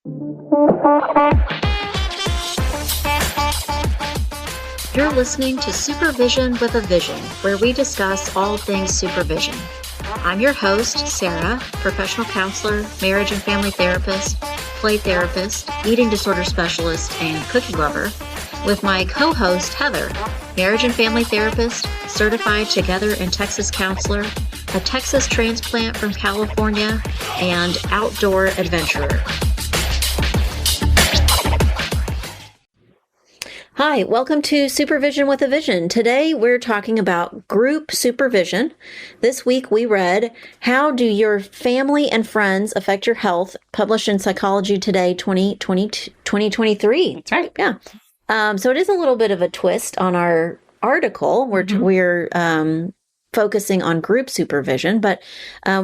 You're listening to Supervision with a Vision, where we discuss all things supervision. I'm your host, Sarah, professional counselor, marriage and family therapist, play therapist, eating disorder specialist, and cookie lover, with my co-host, Heather, marriage and family therapist, certified Together in Texas counselor, a Texas transplant from California, and outdoor adventurer. Hi, welcome to Supervision with a Vision. Today we're talking about group supervision. This week we read How Do Your Family and Friends Affect Your Health? Published in Psychology Today 2023. That's right. Yeah. So it is a little bit of a twist on our article. We're focusing on group supervision, but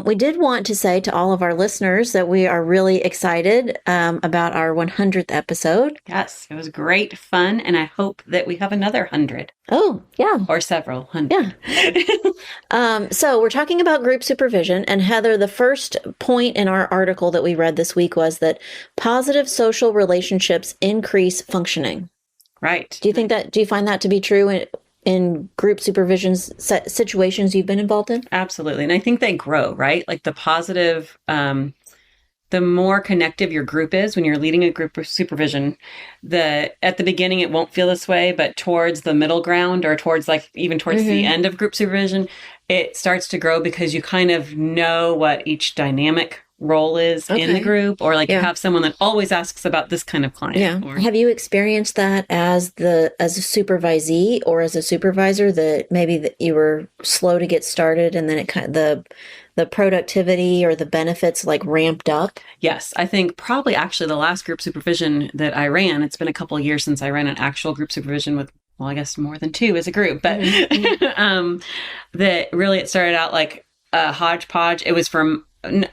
we did want to say to all of our listeners that we are really excited about our 100th episode. Yes, it was great fun, and I hope that we have another 100. Oh, yeah. Or several hundred. Yeah. So we're talking about group supervision, and Heather, the first point in our article that we read this week was that positive social relationships increase functioning. Right. Do you find that to be true in group supervision situations you've been involved in? Absolutely. And I think they grow, right? Like the positive, the more connective your group is when you're leading a group of supervision, at the beginning, it won't feel this way, but towards the middle ground or towards the end of group supervision, it starts to grow because you kind of know what each dynamic role is in the group, or you have someone that always asks about this kind of client. Yeah. Have you experienced that as a supervisee or as a supervisor, that maybe that you were slow to get started and then it kind of the productivity or the benefits ramped up? Yes. I think probably actually the last group supervision that I ran, it's been a couple of years since I ran an actual group supervision with, well, I guess more than two as a group, but that really it started out like a hodgepodge. It was from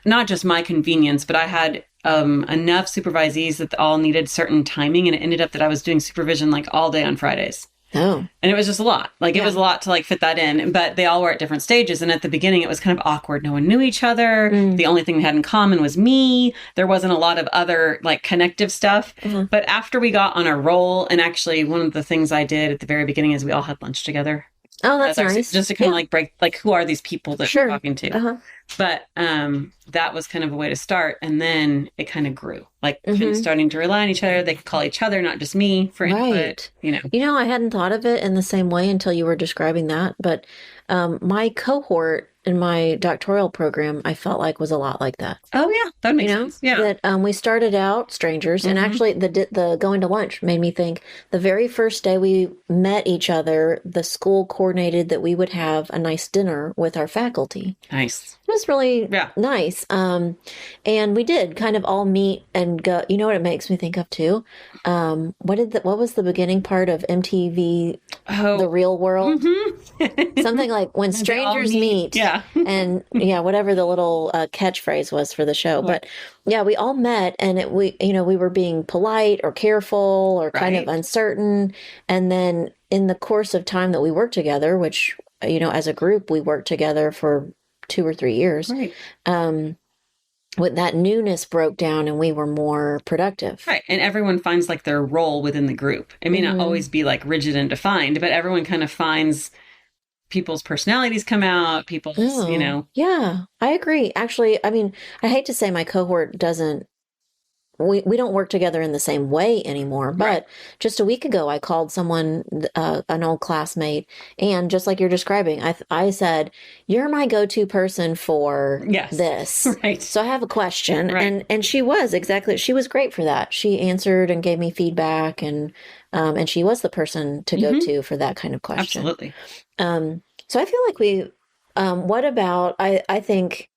not just my convenience, but I had enough supervisees that all needed certain timing, and it ended up that I was doing supervision all day on Fridays. Oh. And it was just a lot. It was a lot to fit that in, but they all were at different stages. And at the beginning, it was kind of awkward. No one knew each other. The only thing we had in common was me. There wasn't a lot of other connective stuff. But after we got on a roll, and actually one of the things I did at the very beginning is we all had lunch together. Oh, that's nice. Just to kind of break, who are these people that we're talking to? But that was kind of a way to start. And then it kind of grew, starting to rely on each other. They could call each other, not just me, for input. I hadn't thought of it in the same way until you were describing that. But my cohort in my doctoral program, I felt was a lot like that. Oh, yeah. That makes sense. Yeah. That we started out strangers, and actually the going to lunch made me think the very first day we met each other, the school coordinated that we would have a nice dinner with our faculty. Nice. It was really nice. And we did kind of all meet and go. You know what it makes me think of too? What was the beginning part of MTV, The Real World? Something like When Strangers Meet. Yeah. And whatever the little catchphrase was for the show. But we all met, and we were being polite or careful or kind of uncertain. And then in the course of time that we worked together, which, as a group, we worked together for 2 or 3 years. Right. With that newness broke down and we were more productive. Right. And everyone finds their role within the group. It may not always be rigid and defined, but everyone kind of finds people's personalities come out, people's, Yeah, I agree. Actually, I hate to say my cohort doesn't, we don't work together in the same way anymore, but just a week ago, I called someone, an old classmate, and just like you're describing, I said, you're my go-to person for this. Right. So I have a question. And she was great for that. She answered and gave me feedback, and she was the person to go to for that kind of question. Absolutely. So I feel what about, I think,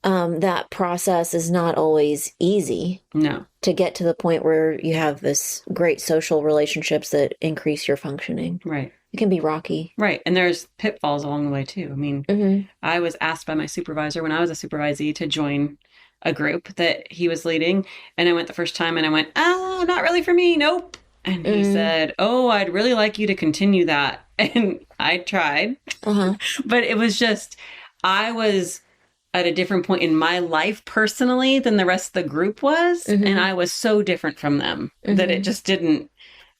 that process is not always easy. No. To get to the point where you have this great social relationships that increase your functioning. Right. It can be rocky. Right. And there's pitfalls along the way too. I was asked by my supervisor when I was a supervisee to join a group that he was leading. And I went the first time and I went, not really for me. Nope. And he said, I'd really like you to continue that. And I tried. But it was just, I was at a different point in my life personally than the rest of the group was. And I was so different from them that it just didn't,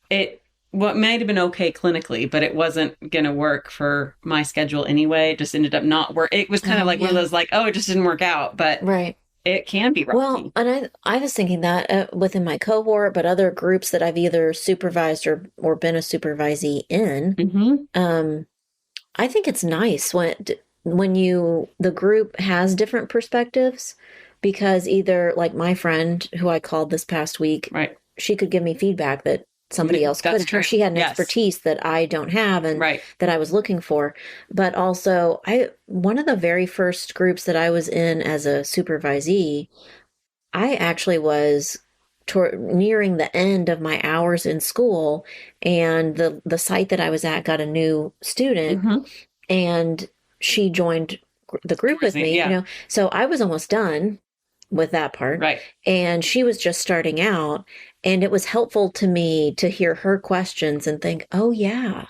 well, it might have been okay clinically, but it wasn't going to work for my schedule anyway. It just ended up not work. It was kind of like one of those like, oh, it just didn't work out, but it can be rocky. Well, and I was thinking that within my cohort, but other groups that I've either supervised or been a supervisee in, I think it's nice when the group has different perspectives, because either like my friend who I called this past week, she could give me feedback that somebody else couldn't. Or she had an expertise that I don't have and that I was looking for. But also, one of the very first groups that I was in as a supervisee, I actually was nearing the end of my hours in school, and the site that I was at got a new student, and she joined the group with me, you know. So I was almost done with that part. And she was just starting out, and it was helpful to me to hear her questions and think, oh yeah.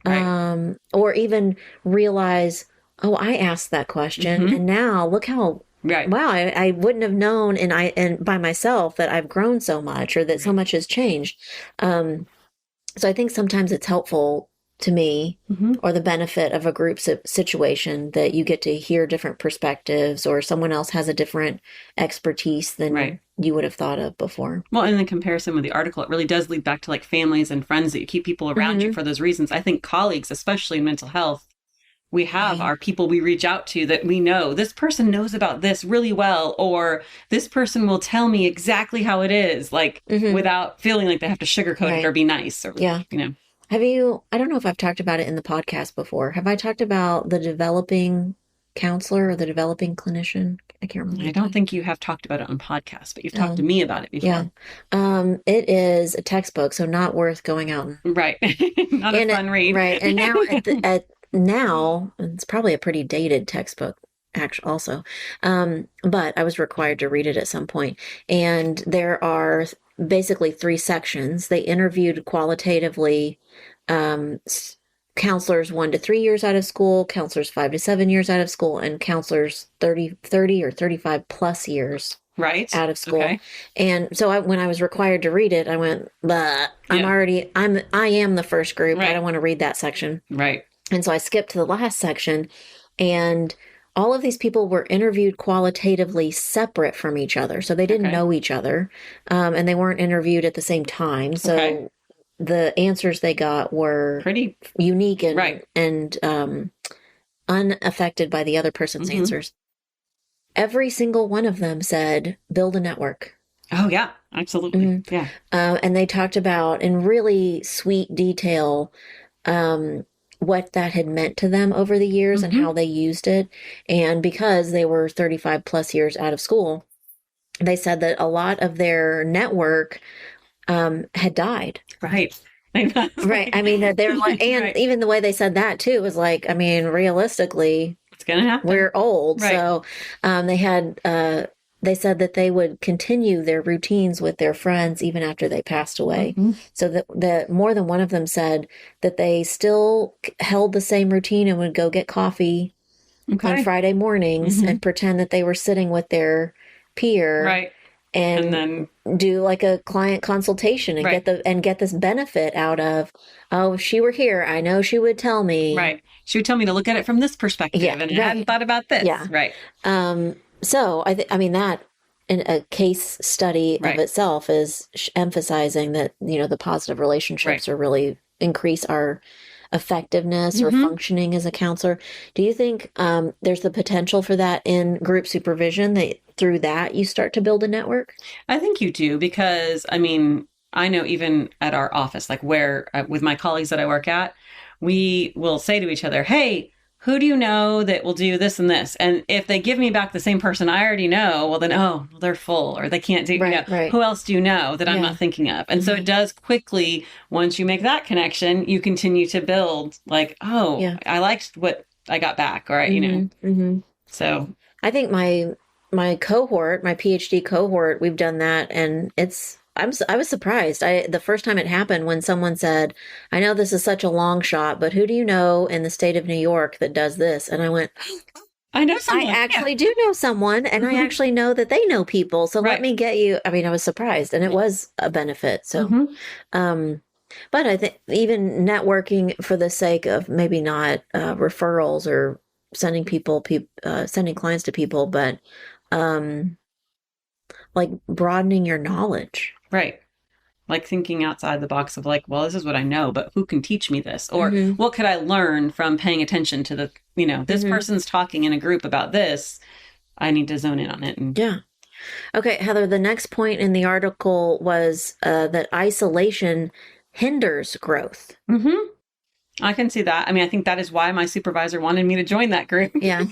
Or even realize, oh, I asked that question and now look how wow, I wouldn't have known and by myself that I've grown so much, or that so much has changed. So I think sometimes it's helpful to me, or the benefit of a group situation, that you get to hear different perspectives, or someone else has a different expertise than you would have thought of before. Well, and in comparison with the article, it really does lead back to like families and friends, that you keep people around you for those reasons. I think colleagues, especially in mental health, we have our people we reach out to that we know this person knows about this really well, or this person will tell me exactly how it is, like without feeling like they have to sugarcoat it or be nice, or you know. I don't know if I've talked about it in the podcast before. Have I talked about the developing counselor or the developing clinician? I can't remember. I don't think you have talked about it on podcast, but you've talked to me about it before. It is a textbook, so not worth going out. Not a fun read. And now now it's probably a pretty dated textbook actually also. But I was required to read it at some point. And there are basically 3 sections. They interviewed qualitatively counselors 1 to 3 years out of school, counselors 5 to 7 years out of school, and counselors 30 or 35 plus years out of school. And so when I was required to read it, I went, but I am the first group. I don't want to read that section. And so I skipped to the last section, and all of these people were interviewed qualitatively separate from each other. So they didn't know each other, and they weren't interviewed at the same time. So the answers they got were pretty unique and unaffected by the other person's answers. Every single one of them said, build a network. Oh, yeah, absolutely. And they talked about in really sweet detail what that had meant to them over the years and how they used it. And because they were 35 plus years out of school, they said that a lot of their network had died. Right. I mean, that they're like, and even the way they said that too was like, I mean, realistically, it's going to happen. We're old. So they said that they would continue their routines with their friends even after they passed away. So that more than one of them said that they still held the same routine and would go get coffee on Friday mornings and pretend that they were sitting with their peer and then do like a client consultation and get this benefit out of, oh, if she were here, I know she would tell me. She would tell me to look at it from this perspective, and I hadn't thought about this. So I mean that in a case study of itself is emphasizing that, you know, the positive relationships are really increase our effectiveness or functioning as a counselor. Do you think there's the potential for that in group supervision, that through that you start to build a network? I think you do, because I mean, I know even at our office, like where with my colleagues that I work at, we will say to each other, hey, who do you know that will do this and this? And if they give me back the same person I already know, well then, they're full, or they can't do, who else do you know that I'm not thinking of? And so it does quickly, once you make that connection, you continue to build like, I liked what I got back, or, you know. So I think my cohort, my PhD cohort, we've done that, and I was surprised. The first time it happened when someone said, I know this is such a long shot, but who do you know in the state of New York that does this? And I went, I know someone. I actually do know someone, and I actually know that they know people. So let me get you. I mean, I was surprised, and it was a benefit. So, but I think even networking for the sake of maybe not referrals or sending sending clients to people, but like broadening your knowledge. Right. Like thinking outside the box of like, well, this is what I know, but who can teach me this? Or what could I learn from paying attention to the, this person's talking in a group about this. I need to zone in on it. Yeah. Okay, Heather, the next point in the article was that isolation hinders growth. I can see that. I mean, I think that is why my supervisor wanted me to join that group. Yeah.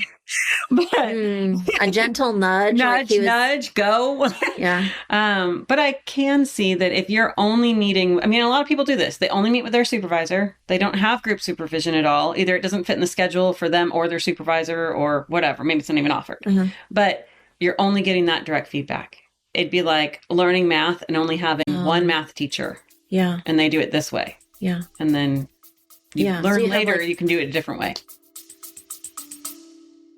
But, a gentle nudge. Nudge, go. Yeah. But I can see that if you're only meeting, I mean, a lot of people do this. They only meet with their supervisor. They don't have group supervision at all. Either it doesn't fit in the schedule for them or their supervisor or whatever. Maybe it's not even offered. But you're only getting that direct feedback. It'd be like learning math and only having one math teacher. Yeah. And they do it this way. Yeah. And then you learn later, you can do it a different way.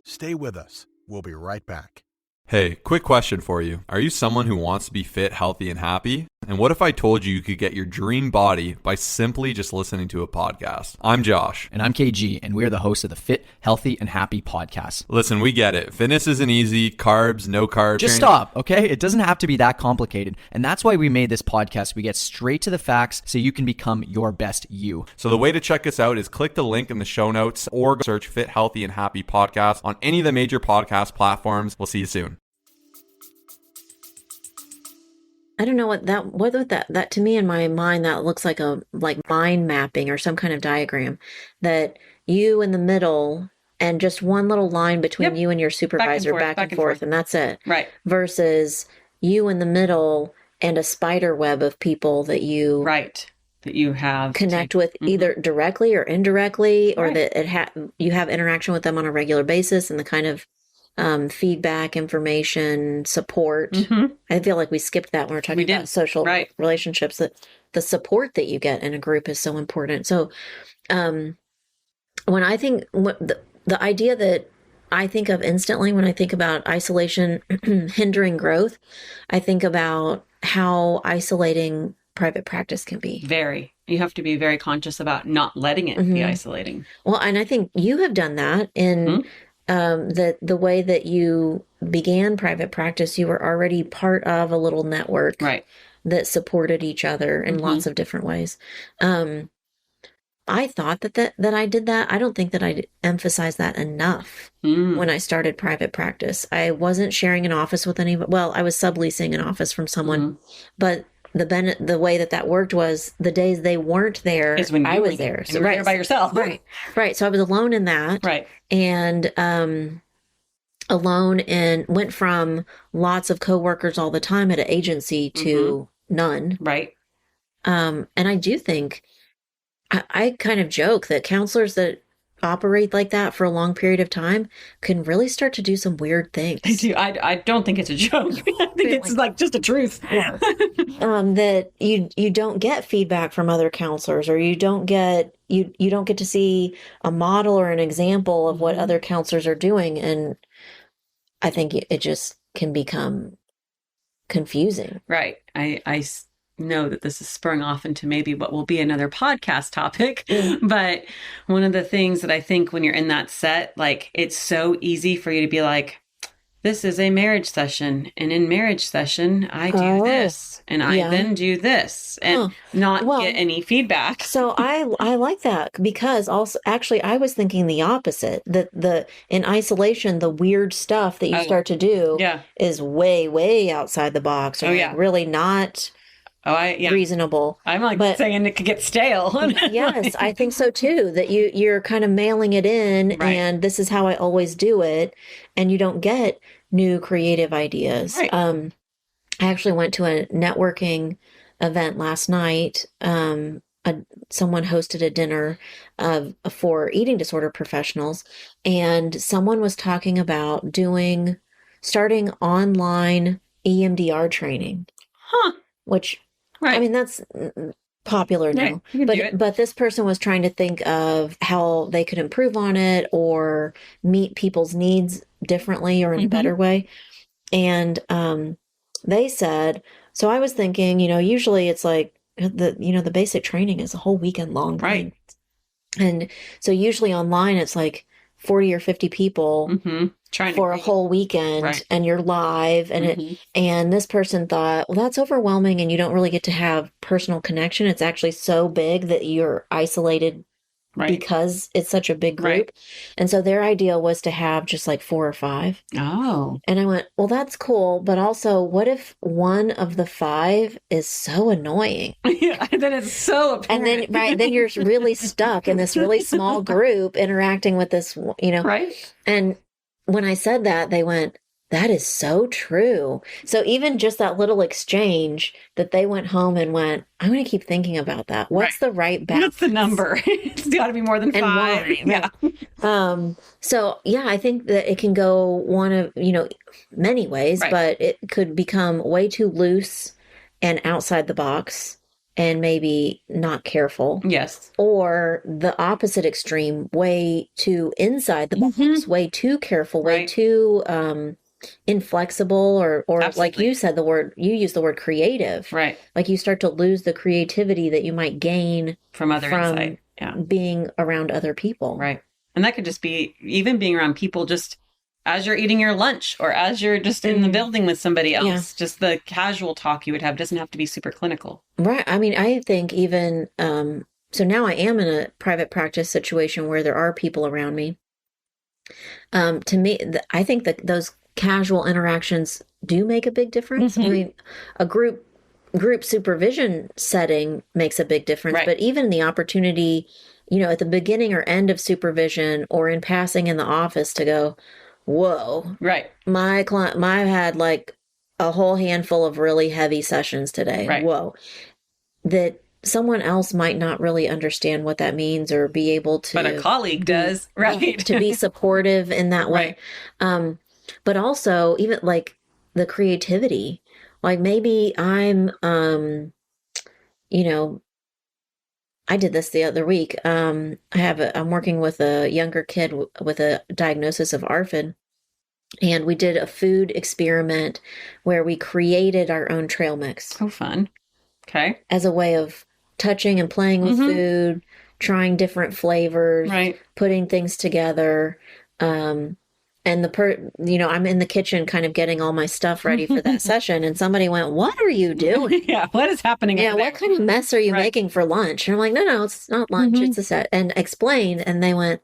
Stay with us. We'll be right back. Hey, quick question for you. Are you someone who wants to be fit, healthy, and happy? And what if I told you you could get your dream body by simply just listening to a podcast? I'm Josh. And I'm KG, and we're the hosts of the Fit, Healthy, and Happy podcast. Listen, we get it. Fitness isn't easy. Carbs, no carbs. Just stop, okay? It doesn't have to be that complicated. And that's why we made this podcast. We get straight to the facts so you can become your best you. So the way to check us out is click the link in the show notes or search Fit, Healthy, and Happy podcast on any of the major podcast platforms. We'll see you soon. I don't know that to me in my mind, that looks like mind mapping or some kind of diagram, that you in the middle and just one little line between you and your supervisor back and forth, and that's it. Right. Versus you in the middle and a spider web of people that you that you have connect with either directly or indirectly, or that you have interaction with them on a regular basis, and the kind of feedback, information, support. I feel like we skipped that when we're talking about social relationships, that the support that you get in a group is so important. So when I think the idea that I think of instantly when I think about isolation hindering growth, I think about how isolating private practice can be. You have to be very conscious about not letting it be isolating. Well, and I think you have done that in the way that you began private practice. You were already part of a little network that supported each other in lots of different ways. I thought that I did that. I don't think that I emphasized that enough when I started private practice. I wasn't sharing an office with anybody. Well, I was subleasing an office from someone, but the way that worked was the days they weren't there, is when I was there. So you were there by yourself. Right. So I was alone in that. Right. And alone, and went from lots of coworkers all the time at an agency to none. Right. And I do think, I kind of joke that counselors that operate like that for a long period of time can really start to do some weird things. They do. I don't think it's a joke. I think it's like just a truth. Yeah. That you don't get feedback from other counselors, or you don't get to see a model or an example of what other counselors are doing, and I think it just can become confusing. Right. I know that this is spurring off into maybe what will be another podcast topic. But one of the things that I think when you're in that set, like, it's so easy for you to be like, this is a marriage session, and in marriage session, I do this, and I then do this, and not get any feedback. So I like that, because also, actually, I was thinking the opposite, that in isolation, the weird stuff that you start to do is way, way outside the box, or really not reasonable. I'm saying it could get stale. Yes, I think so too, that you're kind of mailing it in, and this is how I always do it, and you don't get new creative ideas. I actually went to a networking event last night. Someone hosted a dinner for eating disorder professionals, and someone was talking about starting online EMDR training. Which I mean, that's popular now. Right. You can do it. But this person was trying to think of how they could improve on it or meet people's needs differently or in a better way. And they said, so I was thinking, usually it's like the basic training is a whole weekend long thing. Right. And so usually online it's like 40 or 50 people for a whole weekend, and you're live, and and this person thought, well, that's overwhelming and you don't really get to have personal connection. It's actually so big that you're isolated because it's such a big group. And so their idea was to have just like 4 or 5. Oh. And I went, well, that's cool. But also, what if one of the 5 is so annoying? Yeah, then it's so apparent. And then you're really stuck in this really small group interacting with this, Right. And when I said that, they went, that is so true. So even just that little exchange that they went home and went, I'm going to keep thinking about that. What's the right balance? What's the number? It's got to be more than 5. Why? Yeah. So yeah, I think that it can go one of, many ways, but it could become way too loose and outside the box and maybe not careful. Yes. Or the opposite extreme, way too inside the box, way too careful, way too inflexible, or like you said, you use the word creative. Right. Like you start to lose the creativity that you might gain from insight. Yeah. Being around other people. Right. And that could just be even being around people just as you're eating your lunch or as you're just in the building with somebody else. Yeah. Just the casual talk you would have doesn't have to be super clinical. Right. I mean, I think even, so now I am in a private practice situation where there are people around me. To me, I think that those casual interactions do make a big difference. I mean, a group supervision setting makes a big difference, but even the opportunity, at the beginning or end of supervision or in passing in the office to go, whoa, my client, I had like a whole handful of really heavy sessions today. Whoa, that someone else might not really understand what that means or be able to, but a colleague does, to be supportive in that way. But also even like the creativity, like maybe I'm, I did this the other week. I'm working with a younger kid with a diagnosis of ARFID, and we did a food experiment where we created our own trail mix. Oh, fun. Okay. As a way of touching and playing with food, trying different flavors, putting things together. And I'm in the kitchen kind of getting all my stuff ready for that session. And somebody went, what are you doing? What is happening? Yeah, what kind of mess are you making for lunch? And I'm like, no, it's not lunch. It's a set. And explained. And they went,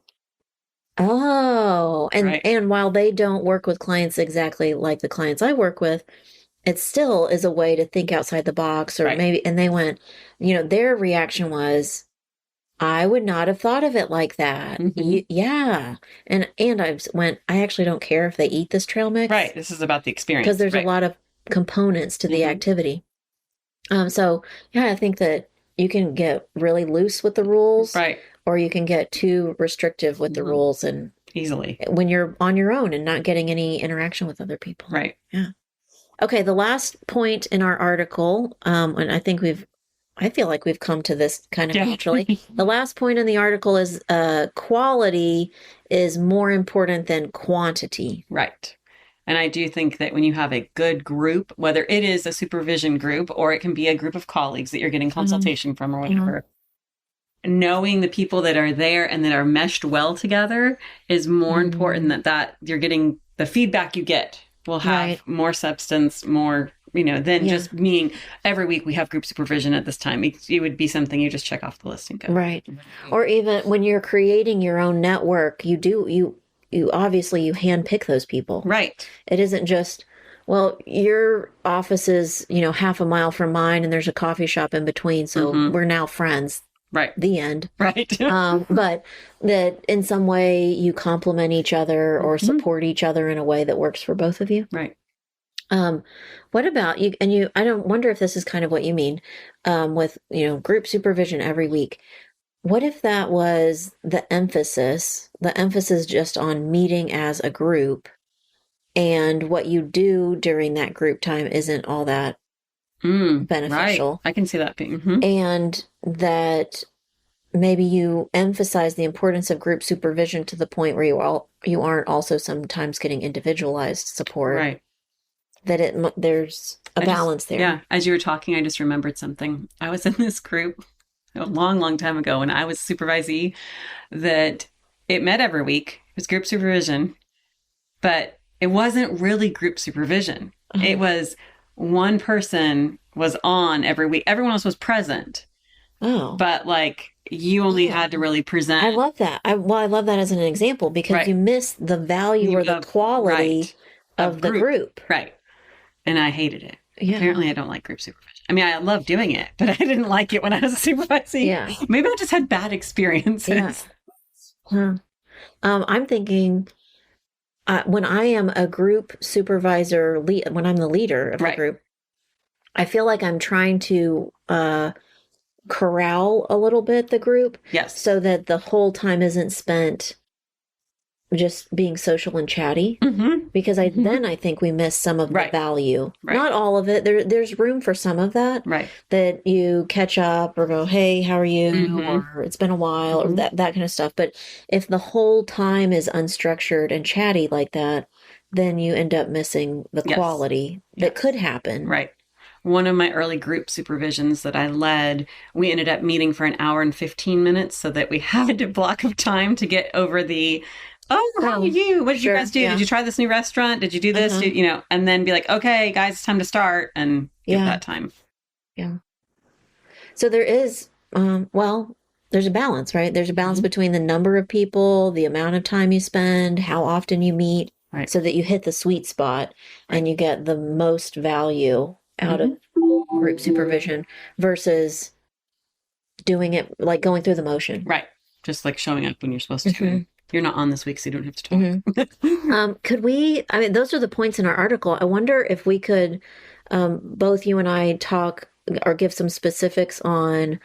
oh. And while they don't work with clients exactly like the clients I work with, it still is a way to think outside the box or maybe. And they went, their reaction was, I would not have thought of it like that. Yeah. And I actually don't care if they eat this trail mix. Right. This is about the experience. Because there's a lot of components to the activity. So, yeah, I think that you can get really loose with the rules. Right. Or you can get too restrictive with the rules and easily when you're on your own and not getting any interaction with other people. Right. Yeah. Okay. The last point in our article, and I feel like we've come to this kind of naturally. The last point in the article is quality is more important than quantity. Right. And I do think that when you have a good group, whether it is a supervision group or it can be a group of colleagues that you're getting consultation from or whatever, knowing the people that are there and that are meshed well together is more important that you're getting the feedback you get will have more substance, more than just being every week we have group supervision at this time. It would be something you just check off the list and go. Right. Or even when you're creating your own network, you obviously handpick those people. Right. It isn't just, well, your office is, half a mile from mine and there's a coffee shop in between. So we're now friends. Right. The end. Right. But that in some way you complement each other or support each other in a way that works for both of you. Right. What about you? And I don't wonder if this is kind of what you mean, with, group supervision every week. What if that was the emphasis just on meeting as a group, and what you do during that group time isn't all that beneficial. Right. I can see that being. And that maybe you emphasize the importance of group supervision to the point where you aren't also sometimes getting individualized support. Right. That there's a balance there. Yeah. As you were talking, I just remembered something. I was in this group a long, long time ago when I was supervisee that it met every week. It was group supervision, but it wasn't really group supervision. It was one person was on every week. Everyone else was present. Oh. But like you only had to really present. I love that. I love that as an example because you miss the value or the quality of the group. Right. And I hated it. Yeah. Apparently I don't like group supervision. I mean, I love doing it, but I didn't like it when I was a supervisor. Yeah. Maybe I just had bad experiences. Yeah. I'm thinking when I am a group supervisor, when I'm the leader of the group, I feel like I'm trying to corral a little bit the group. Yes. So that the whole time isn't spent just being social and chatty. Because then I think we miss some of the value. Not all of it. There's room for some of that. Right. That you catch up or go, hey, how are you? Or it's been a while or that kind of stuff. But if the whole time is unstructured and chatty like that, then you end up missing the quality that could happen. Right. One of my early group supervisions that I led, we ended up meeting for an hour and 15 minutes so that we had a block of time to get over the, how are you? What did you guys do? Did you try this new restaurant? Did you do this? And then be like, okay, guys, it's time to start and give that time. Yeah. So there is, there's a balance, right? There's a balance between the number of people, the amount of time you spend, how often you meet, so that you hit the sweet spot and you get the most value out of group supervision versus doing it like going through the motion. Right. Just like showing up when you're supposed to. You're not on this week, so you don't have to talk. Could we, those are the points in our article. I wonder if we could, both you and I talk or give some specifics on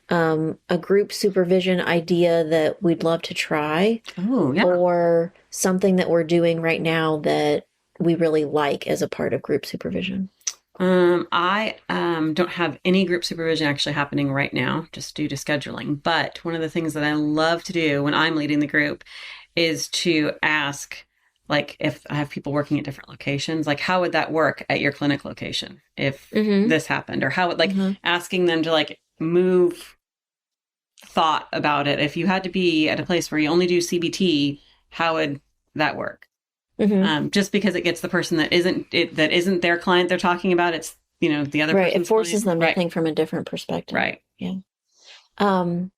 a group supervision idea that we'd love to try. Oh, yeah. Or something that we're doing right now that we really like as a part of group supervision. I don't have any group supervision actually happening right now, just due to scheduling. But one of the things that I love to do when I'm leading the group is to ask, like, if I have people working at different locations, like, how would that work at your clinic location if this happened? Or how would, like, asking them to, like, move thought about it. If you had to be at a place where you only do CBT, how would that work? Just because it gets the person that isn't their client they're talking about, it's the other person. It forces them to think from a different perspective. Right. Yeah. I've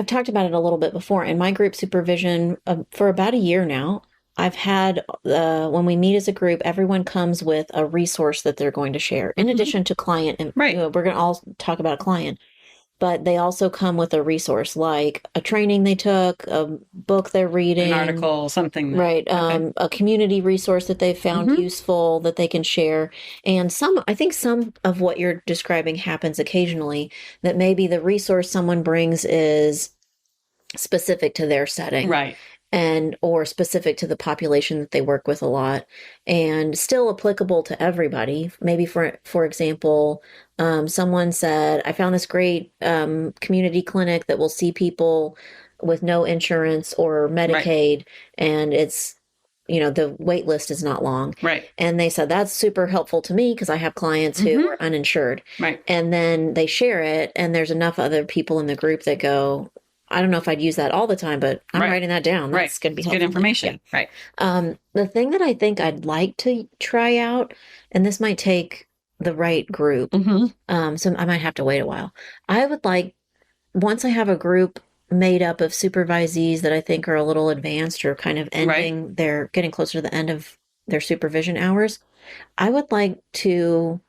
talked about it a little bit before. In my group supervision for about a year now, I've had when we meet as a group, everyone comes with a resource that they're going to share in addition to client. And we're going to all talk about a client. But they also come with a resource like a training they took, a book they're reading. An article, something. Right. A community resource that they found useful that they can share. And I think some of what you're describing happens occasionally, that maybe the resource someone brings is specific to their setting. Right. Or specific to the population that they work with a lot and still applicable to everybody. Maybe for example, someone said, I found this great community clinic that will see people with no insurance or Medicaid, and it's, the wait list is not long. Right. And they said, that's super helpful to me because I have clients who are uninsured. Right. And then they share it, and there's enough other people in the group that go, I don't know if I'd use that all the time, but I'm writing that down. That's going to be helpful. Good information. Yeah. Right. The thing that I think I'd like to try out, and this might take the right group, so I might have to wait a while. I would like, once I have a group made up of supervisees that I think are a little advanced or kind of they're getting closer to the end of their supervision hours, I would like to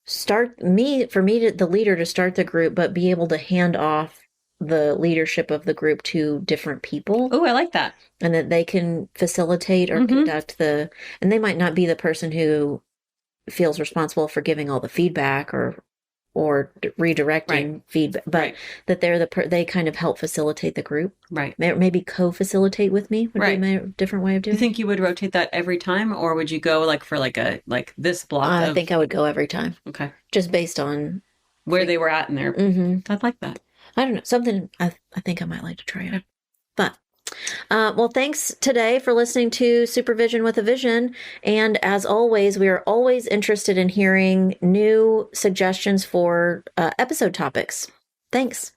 the leader to start the group, but be able to hand off the leadership of the group to different people. Oh, I like that. And that they can facilitate or conduct and they might not be the person who feels responsible for giving all the feedback or or redirecting feedback, but that they're they kind of help facilitate the group. Right. Maybe co-facilitate with me would be a different way of doing it. Do you think you would rotate that every time, or would you go like for like this block? I think I would go every time. Okay. Just based on where they were at in their. I'd like that. I don't know. Something I think I might like to try it. But well, thanks today for listening to Supervision with a Vision. And as always, we are always interested in hearing new suggestions for episode topics. Thanks.